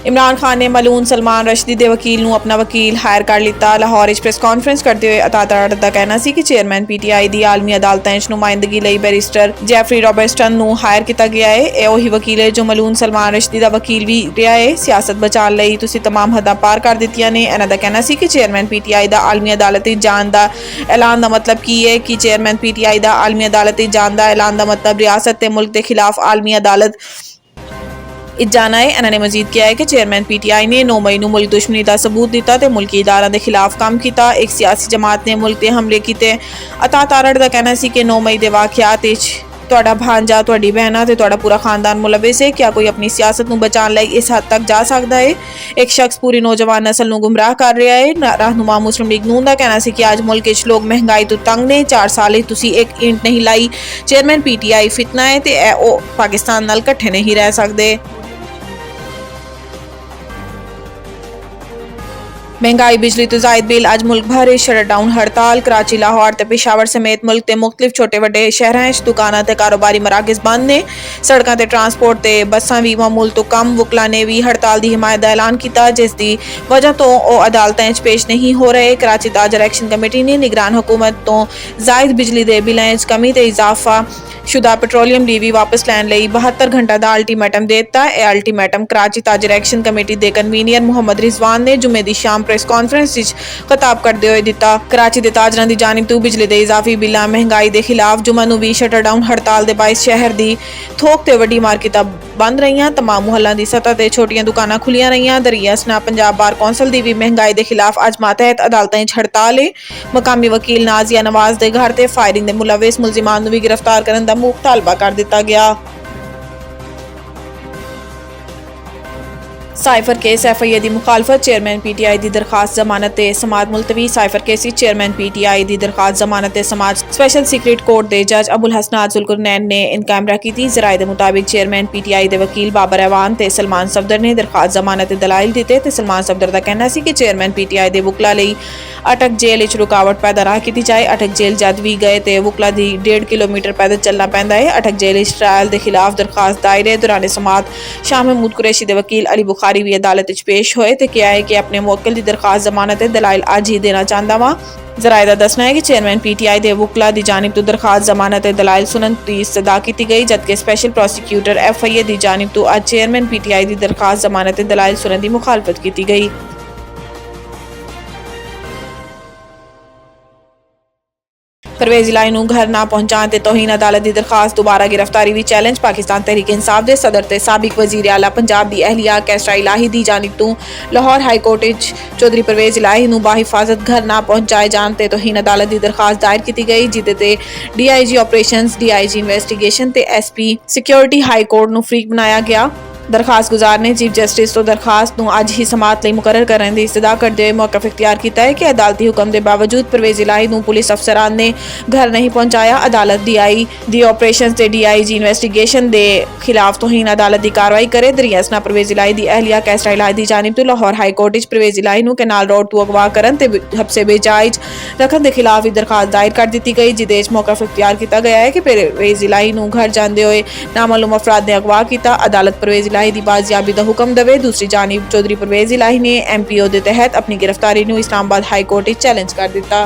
इमरान खान ने मलून सलमान रशदी के वकील ਨੂੰ अपना वकील हायर कर लिता। लाहौर ਵਿੱਚ प्रेस कॉन्फ्रेंस करते हुए अतातड़ का कहना ਸੀ ਕਿ चेयरमैन PTI ਦੀ ਆਲਮੀ ਅਦਾਲਤਾਂ ਵਿੱਚ ਨੁਮਾਇੰਦਗੀ ਲਈ बैरिस्टर ਜੈਫਰੀ ਰੌਬਰਟਸਨ ਨੂੰ ਹਾਇਰ ਕੀਤਾ ਗਿਆ ਹੈ। ਇਹ ਉਹੀ ਵਕੀਲ ਹੈ ਜੋ ਮਲੂਨ ਸਲਮਾਨ ਰਸ਼ਦੀ ਦਾ ਵਕੀਲ ਵੀ ਰਿਹਾ ਹੈ। ਸਿਆਸਤ ਬਚਾਉਣ ਲਈ ਤੁਸੀਂ तमाम ਹੱਦਾਂ ਪਾਰ ਕਰ ਦਿੱਤੀਆਂ ਨੇ। ਇਹਨਾਂ ਦਾ ਕਹਿਣਾ ਸੀ ਕਿ चेयरमैन PTI ਦਾ ਆਲਮੀ ਅਦਾਲਤ ਵਿੱਚ ਜਾਣ ਦਾ ਐਲਾਨ ਦਾ ਮਤਲਬ ਕੀ ਹੈ ਕਿ चेयरमैन PTI ਦਾ ਆਲਮੀ ਅਦਾਲਤ ਵਿੱਚ ਜਾਣ ਦਾ ਐਲਾਨ ਦਾ ਮਤਲਬ ਰਿਆਸਤ ਤੇ ਮੁਲਕ ਦੇ ਖਿਲਾਫ ਆਲਮੀ ਅਦਾਲਤ जाना है। इन्होंने मजीद किया है कि चेयरमैन PTI ने 9 मई को मुल्क दुश्मनी का सबूत दिता तो मुल्की इदारों के खिलाफ काम किया। एक सियासी जमात ने मुल्क के हमले किए। अता तारड़ का कहना है कि 9 मई के वाक़यात तुहाडा भांजा तुहाडी बहना ते तुहाडा पूरा खानदान मुलविस है। क्या कोई अपनी सियासत नूं बचाने लई इस हद तक जा सकता है? एक शख्स पूरी नौजवान नस्ल नूं गुमराह कर रहा है। रहनुमा मुस्लिम लीग नून का कहना है कि अज मुल्क विच लोग महंगाई तो तंग ने। 4 साल तुसीं एक ईंट नहीं लाई। चेयरमैन PTI फितना है ते पाकिस्तान नाल इकट्ठे नहीं रह सकते। महंगाई बिजली तो जायद बिल अज मुल्क भर शटडाउन हड़ताल। कराची लाहौर ते पेशावर समेत मुल्क के मुख्तलिफ छोटे वड्डे शहरां दुकानां ते कारोबारी मराकज़ बंद ने। सड़कों ते ट्रांसपोर्ट ते बसां भी मामूल तो कम। वकला ने भी हड़ताल की हिमायत का ऐलान किया जिस दी वजह तो वह अदालतें पेश नहीं हो रहे। कराची ताजर एक्शन कमेटी ने निगरान हुकूमत तो जायद बिजली के बिलों कमी ते इजाफा शुदा पेट्रोलियम लीवी वापस लैन लई 72 घंटा का अल्टीमेटम दे दिता। यह अल्टीमेटम कराची ताजर एक्शन कमेटी के कन्वीनियर मुहम्मद रिजवान ने जुमे की शाम प्रेस कॉन्फ्रेंस खिताब करते हुए दिता। कराची के ताजरां की जानिब तो बिजली के इजाफी बिलों महंगाई के खिलाफ जुम्मे नूं भी शटरडाउन हड़ताल के बायस शहर की थोक ते वड्डी मार्केटां बंद रही। तमाम मुहल्लों की सतह ते छोटियां दुकानां खुलियां रही। दरिया सना पंजाब बार कौंसल की भी महंगाई के खिलाफ अज मातहत अदालतें हड़ताल है। मकामी वकील नाजिया नवाज के घर से फायरिंग के मुलविस मुलजिमान भी गिरफ्तार करने का मुतालबा कर दिता गया। साइफर केस FIA की मुखालफत। चेयरमैन PTI की दरखास्त जमानत समात मुलतवी। साइफर केस चेयरमैन PTI की दरखास्त जमानत समात स्पैशल सीक्रेट कोर्ट के जज अबुल हसनात जुल्करनैन ने इन कैमरा की। जराए के मुताबिक चेयरमैन PTI के वकील बाबर ऐवान ते सलमान सफदर ने दरखास्त जमानत दलाइल दिते ते सलमान सफदर का कहना है कि चेयरमैन PTI के वकला लई अटक जेल रुकावट पैदा ना की जाए। अटक जेल जद भी गए तो वकला की 1.5 किलोमीटर पैदल चलना पैंदा है। अटक जेल ट्रायल के खिलाफ दरखास्त दायर है। दौरान समात शाह महमूद कुरैशी के वकील अली बुखारी भी अदालत पेश होए तो क्या है कि अपने मुवक्किल की दरखास्त जमानत दलाइल अज ही देना चाहता वा। जराए का दसना है कि चेयरमैन PTI के वकला की जानिब तो दरखास्त जमानत दलाइल सुनन की इस्तदा की गई जबकि स्पैशल प्रोसिक्यूटर FIA की जानिब तो अज चेयरमैन PTI की दरखास्त जमानत दलाइल सुनन की मुखालफत की गई। परवेज इलाही नूं घर ना पहुंचाने ते तौहीन अदालत की दरखास्त। दोबारा गिरफ्तारी भी चैलेंज। पाकिस्तान तहरीक इंसाफ के सदर ते साबिक वजीर आला पंजाब की अहलिया कैसरा इलाही की जानिब तो लाहौर हाई कोर्ट चौधरी परवेज इलाही नूं बाहिफाजत घर ना पहुंचाए जाने ते तौहीन अदालत की दरखास्त दायर की गई जिदे ते DIG ऑपरेशंस DIG इन्वेस्टिगेशन ते SP सिक्योरिटी हाई कोर्ट नूं फ्रीक बनाया गया। दरखास्त गुजार ने चीफ जस्टिस तो दरखास्त को अज ही समात मुकर्रर करने की इस्तदा करते हुए मौकफ इख्तियार किया है कि अदालती हुक्म के बावजूद परवेज इलाही को पुलिस अफसरान ने घर नहीं पहुंचाया। अदालत DI दी ऑपरेशन से DIG इन्वेस्टिगेशन के खिलाफ तौहीन अदालत की कार्रवाई करे। दरियासना परवेज इलाही की अहलिया कैसरा इलाही की जानिब तो लाहौर हाई कोर्ट परवेज इलाही को कैनाल रोड तो अगवा करन ते हबसे बेजायज रखने के खिलाफ भी दरखास्त दायर कर दी गई जिदे मौकफ इख्तियार किया गया है कि परवेज इलाही को घर जाते हुए नामालूम अफराद ने अगवा किया। अदालत परवेज इलाही की बाजियाबी का हुक्म देवे। दूसरी जानिब चौधरी परवेज इलाही ने MPO के तहत अपनी गिरफ्तारी को इस्लामाबाद हाई कोर्ट चैलेंज कर दिता।